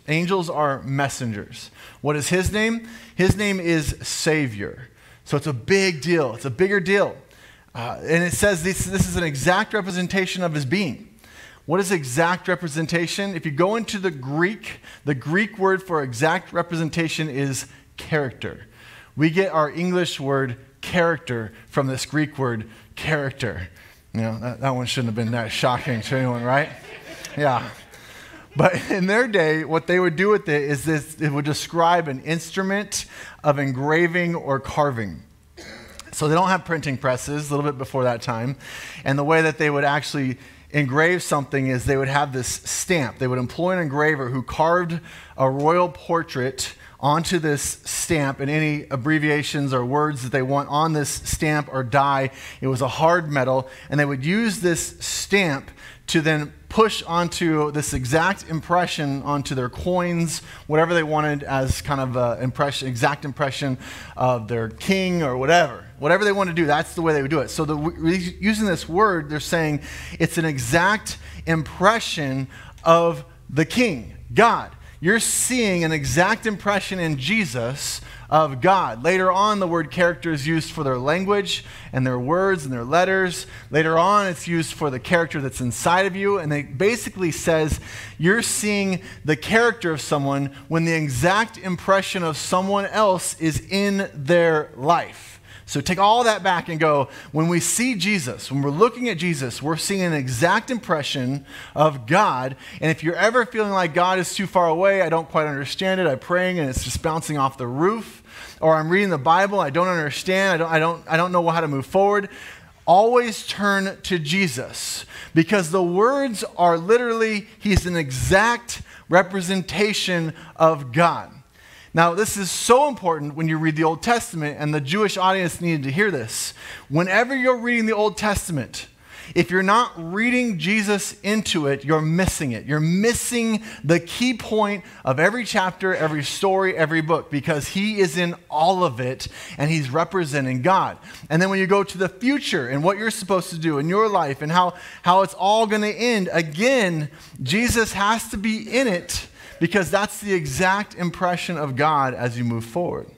Angels are messengers. What is his name? His name is Savior. So it's a big deal. It's a bigger deal. And it says this is an exact representation of his being. What is exact representation? If you go into the Greek word for exact representation is character. We get our English word character from this Greek word character. You know, that one shouldn't have been that shocking to anyone, right? Yeah. But in their day, what they would do with it is it would describe an instrument of engraving or carving. So they don't have printing presses, a little bit before that time. And the way that they would actually engrave something is they would have this stamp. They would employ an engraver who carved a royal portrait onto this stamp, and any abbreviations or words that they want on this stamp or die. It was a hard metal, and they would use this stamp to then push onto this exact impression onto their coins, whatever they wanted as kind of an exact impression of their king or whatever. Whatever they want to do, that's the way they would do it. So using this word, they're saying it's an exact impression of the king, God. You're seeing an exact impression in Jesus of God. Later on, the word character is used for their language and their words and their letters. Later on, it's used for the character that's inside of you. And it basically says you're seeing the character of someone when the exact impression of someone else is in their life. So take all that back and go, when we see Jesus, when we're looking at Jesus, we're seeing an exact impression of God. And if you're ever feeling like God is too far away, I don't quite understand it, I'm praying and it's just bouncing off the roof, or I'm reading the Bible, I don't understand, I don't know how to move forward, always turn to Jesus. Because the words are literally, he's an exact representation of God. Now, this is so important when you read the Old Testament, and the Jewish audience needed to hear this. Whenever you're reading the Old Testament, if you're not reading Jesus into it, you're missing it. You're missing the key point of every chapter, every story, every book, because he is in all of it, and he's representing God. And then when you go to the future and what you're supposed to do in your life and how it's all going to end, again, Jesus has to be in it, because that's the exact impression of God as you move forward.